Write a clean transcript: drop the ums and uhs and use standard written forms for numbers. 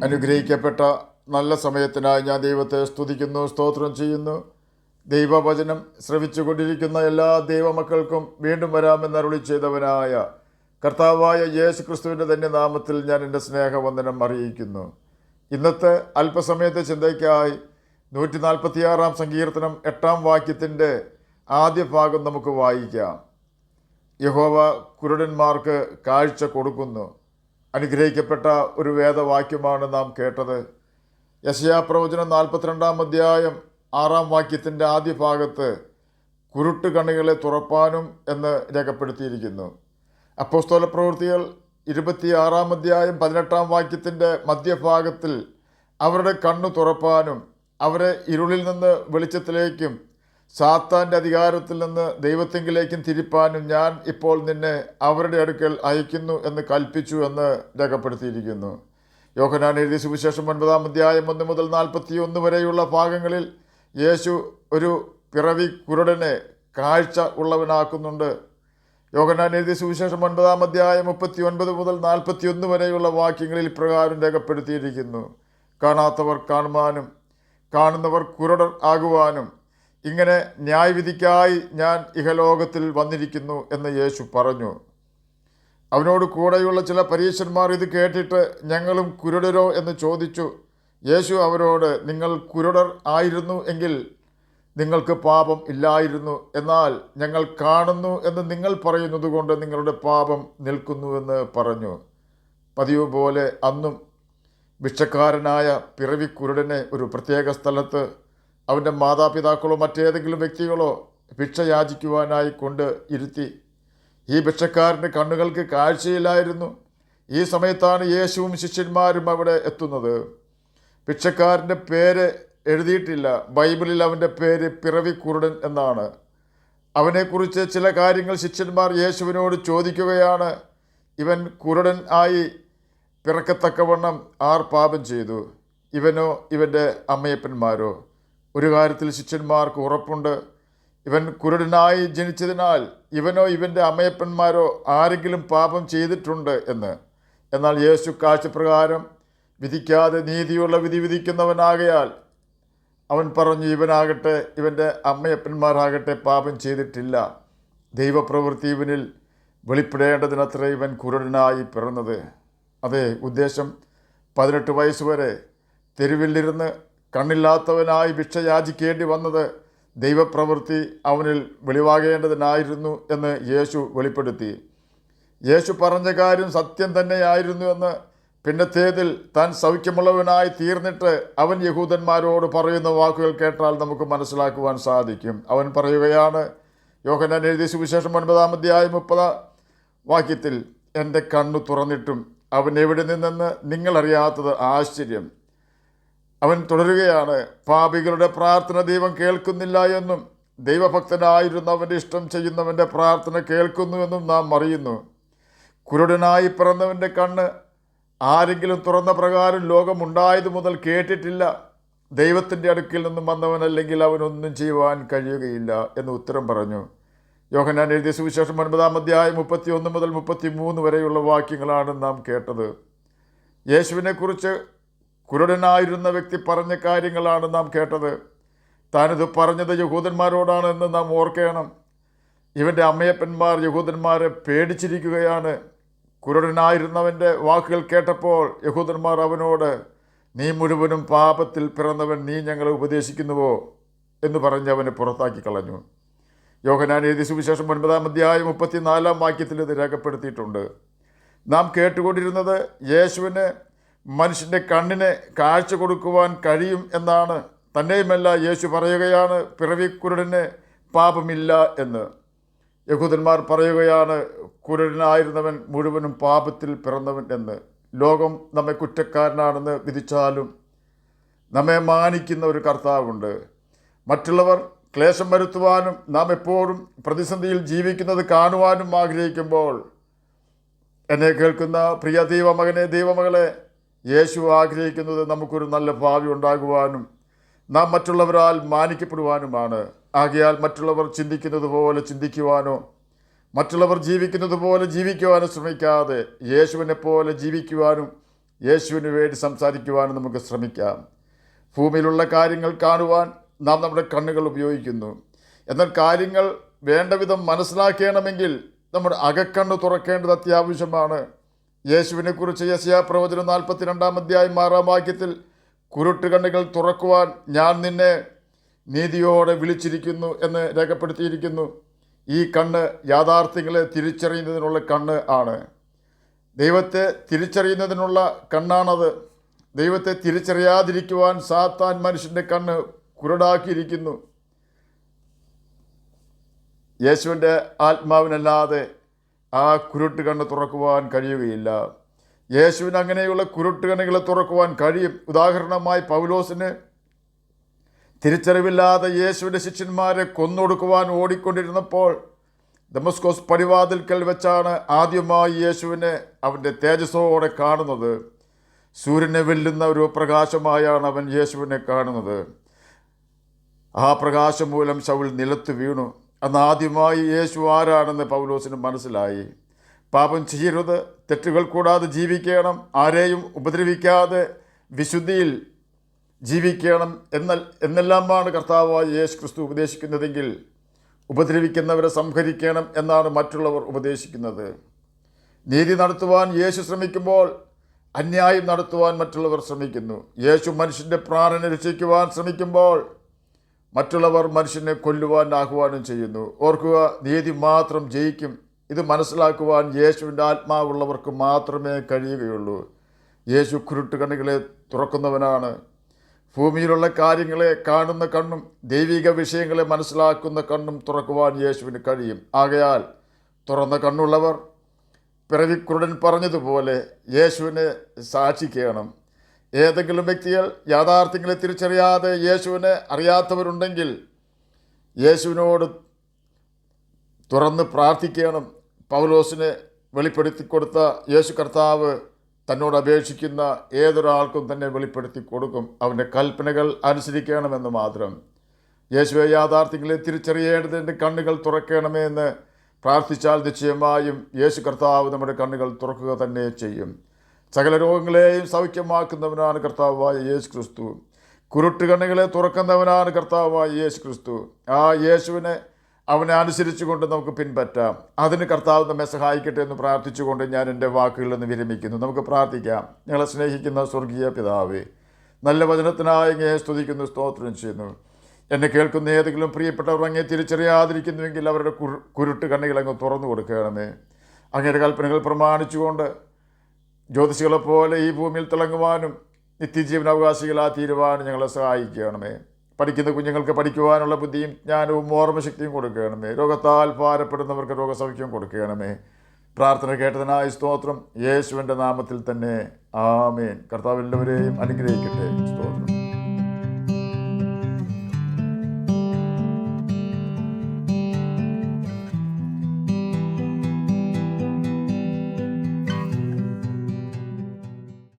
അനുഗ്രഹിക്കപ്പെട്ട നല്ല സമയത്തിനായി ഞാൻ ദൈവത്തെ സ്തുതിക്കുന്നു, സ്തോത്രം ചെയ്യുന്നു. ദൈവവചനം ശ്രവിച്ചുകൊണ്ടിരിക്കുന്ന എല്ലാ ദൈവമക്കൾക്കും വീണ്ടും വരാമെന്നരുളി ചെയ്തവനായ കർത്താവായ യേശു ക്രിസ്തുവിൻ്റെ തന്നെ നാമത്തിൽ ഞാൻ എൻ്റെ സ്നേഹവന്ദനം അറിയിക്കുന്നു. ഇന്നത്തെ അല്പസമയത്തെ ചിന്തയ്ക്കായി 146 സങ്കീർത്തനം 8 വാക്യത്തിൻ്റെ ആദ്യ ഭാഗം നമുക്ക് വായിക്കാം. യഹോവ കുരുടന്മാർക്ക് കാഴ്ച കൊടുക്കുന്നു. അനുഗ്രഹിക്കപ്പെട്ട ഒരു വേദവാക്യമാണ് നാം കേട്ടത്. യെശയ്യാപ്രവചനം 42 അധ്യായം 6 വാക്യത്തിൻ്റെ ആദ്യ ഭാഗത്ത് കുരുട്ട് കണ്ണുകളെ തുറപ്പാനും എന്ന് രേഖപ്പെടുത്തിയിരിക്കുന്നു. അപ്പോസ്തല പ്രവൃത്തികൾ 26 അധ്യായം 18 വാക്യത്തിൻ്റെ മധ്യഭാഗത്തിൽ അവരുടെ കണ്ണു തുറപ്പാനും അവരെ ഇരുളിൽ നിന്ന് വെളിച്ചത്തിലേക്കും സാത്താൻ്റെ അധികാരത്തിൽ നിന്ന് ദൈവത്തെങ്കിലേക്കും തിരിപ്പാനും ഞാൻ ഇപ്പോൾ നിന്നെ അവരുടെ അടുക്കൽ അയക്കുന്നു എന്ന് കൽപ്പിച്ചു എന്ന് രേഖപ്പെടുത്തിയിരിക്കുന്നു. യോഹന്നാൻ എഴുതിയ സുവിശേഷം 9 അധ്യായം 1 മുതൽ 41 വരെയുള്ള ഭാഗങ്ങളിൽ യേശു ഒരു പിറവി കുരുടനെ കാഴ്ച ഉള്ളവനാക്കുന്നുണ്ട്. യോഹന്നാൻ എഴുതിയ സുവിശേഷം 9 അധ്യായം 39 മുതൽ 41 വരെയുള്ള വാക്യങ്ങളിൽ ഇപ്രകാരം രേഖപ്പെടുത്തിയിരിക്കുന്നു: കാണാത്തവർ കാണുവാനും കാണുന്നവർ കുരുടർ ആകുവാനും ഇങ്ങനെ ന്യായവിധിക്കായി ഞാൻ ഇഹലോകത്തിൽ വന്നിരിക്കുന്നു എന്ന് യേശു പറഞ്ഞു. അവനോട് കൂടെയുള്ള ചില പരീശന്മാർ ഇത് കേട്ടിട്ട് ഞങ്ങളും കുരുടരോ എന്ന് ചോദിച്ചു. യേശു അവരോട്, നിങ്ങൾ കുരുടർ ആയിരുന്നു എങ്കിൽ നിങ്ങൾക്ക് പാപം ഇല്ലായിരുന്നു. എന്നാൽ ഞങ്ങൾ കാണുന്നു എന്ന് നിങ്ങൾ പറയുന്നത് കൊണ്ട് നിങ്ങളുടെ പാപം നിൽക്കുന്നുവെന്ന് പറഞ്ഞു. പതിവ് പോലെ അന്നും ഭിക്ഷക്കാരനായ പിറവി കുരുടനെ ഒരു പ്രത്യേക സ്ഥലത്ത് അവൻ്റെ മാതാപിതാക്കളോ മറ്റേതെങ്കിലും വ്യക്തികളോ ഭിക്ഷ യാചിക്കുവാനായി കൊണ്ട് ഇരുത്തി. ഈ ഭിക്ഷക്കാരൻ്റെ കണ്ണുകൾക്ക് കാഴ്ചയില്ലായിരുന്നു. ഈ സമയത്താണ് യേശുവും ശിഷ്യന്മാരും അവിടെ എത്തുന്നത്. ഭിക്ഷക്കാരൻ്റെ പേര് എഴുതിയിട്ടില്ല. ബൈബിളിൽ അവൻ്റെ പേര് പിറവി കുരുടൻ എന്നാണ്. അവനെക്കുറിച്ച് ചില കാര്യങ്ങൾ ശിഷ്യന്മാർ യേശുവിനോട് ചോദിക്കുകയാണ്. ഇവൻ കുരുടൻ ആയി പിറക്കത്തക്കവണ്ണം ആർ പാപം ചെയ്തു, ഇവനോ ഇവൻ്റെ അമ്മയപ്പന്മാരോ? ഒരു കാര്യത്തിൽ ശിഷ്യന്മാർക്ക് ഉറപ്പുണ്ട്, ഇവൻ കുരുടനായി ജനിച്ചതിനാൽ ഇവനോ ഇവൻ്റെ അമ്മയപ്പന്മാരോ ആരെങ്കിലും പാപം ചെയ്തിട്ടുണ്ട് എന്ന്. എന്നാൽ യേശു കാഴ്ചപ്രകാരം വിധിക്കാതെ നീതിയുള്ള വിധി വിധിക്കുന്നവനാകയാൽ അവൻ പറഞ്ഞു, ഇവനാകട്ടെ ഇവൻ്റെ അമ്മയപ്പന്മാരാകട്ടെ പാപം ചെയ്തിട്ടില്ല. ദൈവപ്രവൃത്തി ഇവനിൽ വെളിപ്പെടേണ്ടതിനത്ര ഇവൻ കുരുടനായി പിറന്നത്. അതേ ഉദ്ദേശം 18 വയസ്സുവരെ തെരുവിലിരുന്ന് കണ്ണില്ലാത്തവനായി ഭിക്ഷ യാചിക്കേണ്ടി വന്നത് ദൈവപ്രവൃത്തി അവനിൽ വെളിവാകേണ്ടതിനായിരുന്നു എന്ന് യേശു വെളിപ്പെടുത്തി. യേശു പറഞ്ഞ കാര്യം സത്യം തന്നെയായിരുന്നു എന്ന് പിന്നത്തേതിൽ താൻ സൗഖ്യമുള്ളവനായി തീർന്നിട്ട് അവൻ യഹൂദന്മാരോട് പറയുന്ന വാക്കുകൾ കേട്ടാൽ നമുക്ക് മനസ്സിലാക്കുവാൻ സാധിക്കും. അവൻ പറയുകയാണ്, യോഹന്നാൻ എഴുതിയ സുവിശേഷം 9 അധ്യായം 30 വാക്യത്തിൽ, എൻ്റെ കണ്ണു തുറന്നിട്ടും അവൻ എവിടെ നിന്നെന്ന് നിങ്ങളറിയാത്തത് ആശ്ചര്യം. അവൻ തുടരുകയാണ്, പാപികളുടെ പ്രാർത്ഥന ദൈവം കേൾക്കുന്നില്ല എന്നും ദൈവഭക്തനായിരുന്ന അവൻ്റെ ഇഷ്ടം ചെയ്യുന്നവൻ്റെ പ്രാർത്ഥന കേൾക്കുന്നുവെന്നും നാം അറിയുന്നു. കുരുടനായി പിറന്നവൻ്റെ കണ്ണ് ആരെങ്കിലും തുറന്ന പ്രകാരം ലോകമുണ്ടായതു മുതൽ കേട്ടിട്ടില്ല. ദൈവത്തിൻ്റെ അടുക്കിൽ നിന്നും വന്നവനല്ലെങ്കിൽ അവനൊന്നും ചെയ്യുവാൻ കഴിയുകയില്ല എന്ന് ഉത്തരം പറഞ്ഞു. യോഹന്നാൻ എഴുതിയ സുവിശേഷം 9 അധ്യായം 31 മുതൽ 33 വരെയുള്ള വാക്യങ്ങളാണ് നാം കേട്ടത്. യേശുവിനെക്കുറിച്ച് കുരുടനായിരുന്ന വ്യക്തി പറഞ്ഞ കാര്യങ്ങളാണ് നാം കേട്ടത്. താനിത് പറഞ്ഞത് യഹൂദന്മാരോടാണ് എന്ന് നാം ഓർക്കണം. ഇവൻ്റെ അമ്മയപ്പന്മാർ യഹൂദന്മാരെ പേടിച്ചിരിക്കുകയാണ്. കുരുടനായിരുന്നവൻ്റെ വാക്കുകൾ കേട്ടപ്പോൾ യഹൂദന്മാർ അവനോട്, നീ മുഴുവനും പാപത്തിൽ പിറന്നവൻ, നീ ഞങ്ങളെ ഉപദേശിക്കുന്നുവോ എന്ന് പറഞ്ഞ് അവനെ പുറത്താക്കി കളഞ്ഞു. യോഹന്നാൻ എഴുതിയ സുവിശേഷം 9 അധ്യായം 34 വാക്യത്തിൽ ഇത് രേഖപ്പെടുത്തിയിട്ടുണ്ട്. നാം കേട്ടുകൊണ്ടിരുന്നത് യേശുവിന് മനുഷ്യൻ്റെ കണ്ണിനെ കാഴ്ച കൊടുക്കുവാൻ കഴിയും എന്നാണ്. തന്നെയുമല്ല, യേശു പറയുകയാണ് പിറവി കുരുടന് പാപമില്ല എന്ന്. യഹൂദന്മാർ പറയുകയാണ് കുരുടനായിരുന്നവൻ മുഴുവനും പാപത്തിൽ പിറന്നവൻ എന്ന്. ലോകം നമ്മെ കുറ്റക്കാരനാണെന്ന് വിധിച്ചാലും നമ്മെ മാനിക്കുന്ന ഒരു കർത്താവുണ്ട്. മറ്റുള്ളവർ ക്ലേശം വരുത്തുവാനും നാം എപ്പോഴും പ്രതിസന്ധിയിൽ ജീവിക്കുന്നത് കാണുവാനും ആഗ്രഹിക്കുമ്പോൾ, എന്നെ കേൾക്കുന്ന പ്രിയ ദൈവമകനെ, ദൈവമകളെ, യേശു ആഗ്രഹിക്കുന്നത് നമുക്കൊരു നല്ല ഭാവി ഉണ്ടാകുവാനും നാം മറ്റുള്ളവരാൽ മാനിക്കപ്പെടുവാനുമാണ്. ആകയാൽ മറ്റുള്ളവർ ചിന്തിക്കുന്നത് പോലെ ചിന്തിക്കുവാനോ മറ്റുള്ളവർ ജീവിക്കുന്നത് പോലെ ജീവിക്കുവാനും ശ്രമിക്കാതെ യേശുവിനെ പോലെ ജീവിക്കുവാനും യേശുവിന് വേണ്ടി സംസാരിക്കുവാനും നമുക്ക് ശ്രമിക്കാം. ഭൂമിയിലുള്ള കാര്യങ്ങൾ കാണുവാൻ നാം നമ്മുടെ കണ്ണുകൾ ഉപയോഗിക്കുന്നു. എന്നാൽ കാര്യങ്ങൾ വേണ്ട വിധം മനസ്സിലാക്കണമെങ്കിൽ നമ്മുടെ അകക്കണ്ണ് തുറക്കേണ്ടത് അത്യാവശ്യമാണ്. യേശുവിനെക്കുറിച്ച് യെശയ്യാ പ്രവചനം 42-ാം അധ്യായം 6-ാം വാക്യത്തിൽ കുരുട്ട് കണ്ണുകൾ തുറക്കുവാൻ ഞാൻ നിന്നെ നീതിയോടെ വിളിച്ചിരിക്കുന്നു എന്ന് രേഖപ്പെടുത്തിയിരിക്കുന്നു. ഈ കണ്ണ് യാഥാർത്ഥ്യങ്ങളെ തിരിച്ചറിയുന്നതിനുള്ള കണ്ണ് ആണ്. ദൈവത്തെ തിരിച്ചറിയുന്നതിനുള്ള കണ്ണാണത്. ദൈവത്തെ തിരിച്ചറിയാതിരിക്കുവാൻ സാത്താൻ മനുഷ്യൻ്റെ കണ്ണ് കുരുടാക്കിയിരിക്കുന്നു. യേശുവിൻ്റെ ആത്മാവിനല്ലാതെ ആ കുരുട്ട് കണ്ണ് തുറക്കുവാൻ കഴിയുകയില്ല. യേശുവിന് അങ്ങനെയുള്ള കുരുട്ട് കണ്ണുകളെ തുറക്കുവാൻ കഴിയും. ഉദാഹരണമായി പൗലോസിന് തിരിച്ചറിവില്ലാതെ യേശുവിൻ്റെ ശിഷ്യന്മാരെ കൊന്നൊടുക്കുവാൻ ഓടിക്കൊണ്ടിരുന്നപ്പോൾ ദമസ്കോസ് പടിവാതിൽക്കൽ വെച്ചാണ് ആദ്യമായി യേശുവിനെ അവൻ്റെ തേജസ്സോടെ കാണുന്നത്. സൂര്യനെ വെല്ലുന്ന ഒരു പ്രകാശമായാണ് അവൻ യേശുവിനെ കാണുന്നത്. ആ പ്രകാശം മൂലം ശൗൽ നിലത്ത് വീണു. അന്ന് ആദ്യമായി യേശു ആരാണെന്ന് പൗലോസിന് മനസ്സിലായി. പാപം ചെയ്യരുത്, തെറ്റുകൾ കൂടാതെ ജീവിക്കണം, ആരെയും ഉപദ്രവിക്കാതെ വിശുദ്ധിയിൽ ജീവിക്കണം എന്നെല്ലാമാണ് കർത്താവായ യേശു ക്രിസ്തു ഉപദേശിക്കുന്നതെങ്കിൽ ഉപദ്രവിക്കുന്നവരെ സംഹരിക്കണം എന്നാണ് മറ്റുള്ളവർ ഉപദേശിക്കുന്നത്. നീതി നടത്തുവാൻ യേശു ശ്രമിക്കുമ്പോൾ അന്യായം നടത്തുവാൻ മറ്റുള്ളവർ ശ്രമിക്കുന്നു. യേശു മനുഷ്യൻ്റെ പ്രാണനെ രക്ഷിക്കുവാൻ ശ്രമിക്കുമ്പോൾ മറ്റുള്ളവർ മനുഷ്യനെ കൊല്ലുവാൻ ആഹ്വാനം ചെയ്യുന്നു. ഓർക്കുക, നീതി മാത്രം ജയിക്കും. ഇത് മനസ്സിലാക്കുവാൻ യേശുവിൻ്റെ ആത്മാവുള്ളവർക്ക് മാത്രമേ കഴിയുകയുള്ളൂ. യേശു കുരുട്ട് കണ്ണുകളെ തുറക്കുന്നവനാണ്. ഭൂമിയിലുള്ള കാര്യങ്ങളെ കാണുന്ന കണ്ണും ദൈവിക വിഷയങ്ങളെ മനസ്സിലാക്കുന്ന കണ്ണും തുറക്കുവാൻ യേശുവിന് കഴിയും. ആകയാൽ തുറന്ന കണ്ണുള്ളവർ പിറവിക്കുരുടൻ പറഞ്ഞതുപോലെ യേശുവിനെ സാക്ഷിക്കണം. ഏതെങ്കിലും വ്യക്തികൾ യാഥാർത്ഥ്യങ്ങളെ തിരിച്ചറിയാതെ യേശുവിനെ അറിയാത്തവരുണ്ടെങ്കിൽ യേശുവിനോട് തുറന്ന് പ്രാർത്ഥിക്കണം. പൗലോസിനെ വെളിപ്പെടുത്തി കൊടുത്ത യേശു കർത്താവ് തന്നോട് അപേക്ഷിക്കുന്ന ഏതൊരാൾക്കും തന്നെ വെളിപ്പെടുത്തി കൊടുക്കും. അവൻ്റെ കൽപ്പനകൾ അനുസരിക്കണമെന്ന് മാത്രം. യേശുവെ, യാഥാർത്ഥ്യങ്ങളെ തിരിച്ചറിയേണ്ടതിൻ്റെ കണ്ണുകൾ തുറക്കണമേ എന്ന് പ്രാർത്ഥിച്ചാൽ നിശ്ചയമായും യേശു കർത്താവ് നമ്മുടെ കണ്ണുകൾ തുറക്കുക തന്നെ ചെയ്യും. സകല രോഗങ്ങളെയും സൗഖ്യമാക്കുന്നവനാണ് കർത്താവായ യേശു ക്രിസ്തു. കുരുട്ട് കണ്ണുകളെ തുറക്കുന്നവനാണ് കർത്താവായ യേശു ക്രിസ്തു. ആ യേശുവിനെ അവനെ അനുസരിച്ചുകൊണ്ട് നമുക്ക് പിൻപറ്റാം. അതിന് കർത്താവ് നമ്മെ സഹായിക്കട്ടെ എന്ന് പ്രാർത്ഥിച്ചുകൊണ്ട് ഞാൻ എൻ്റെ വാക്കുകളിൽ നിന്ന് വിരമിക്കുന്നു. നമുക്ക് പ്രാർത്ഥിക്കാം. ഞങ്ങളെ സ്നേഹിക്കുന്ന സ്വർഗീയ പിതാവേ, നല്ല വചനത്തിനായി അങ്ങയെ സ്തുതിക്കുന്നു, സ്തോത്രം ചെയ്യുന്നു. എന്നെ കേൾക്കുന്ന ഏതെങ്കിലും പ്രിയപ്പെട്ടവർ അങ്ങയെ തിരിച്ചറിയാതിരിക്കുന്നുവെങ്കിൽ അവരുടെ കുരുട്ട് കണ്ണുകൾ അങ്ങ് തുറന്നു കൊടുക്കണമേ. അങ്ങയുടെ കൽപ്പനകൾ പ്രമാണിച്ചുകൊണ്ട് ജ്യോതിഷികളെപ്പോലെ ഈ ഭൂമിയിൽ തിളങ്ങുവാനും നിത്യജീവനാവകാശികളാ തീരുവാനും ഞങ്ങളെ സഹായിക്കണമേ. പഠിക്കുന്ന കുഞ്ഞുങ്ങൾക്ക് പഠിക്കുവാനുള്ള ബുദ്ധിയും ജ്ഞാനവും ഓർമ്മശക്തിയും കൊടുക്കണമേ. രോഗത്താൽ ഭാരപ്പെടുന്നവർക്ക് രോഗസൗഖ്യം കൊടുക്കണമേ. പ്രാർത്ഥന കേട്ടതിനായി സ്തോത്രം. യേശുവിൻ്റെ നാമത്തിൽ തന്നെ ആമേൻ. കർത്താവ് എല്ലാവരെയും അനുഗ്രഹിക്കട്ടെ.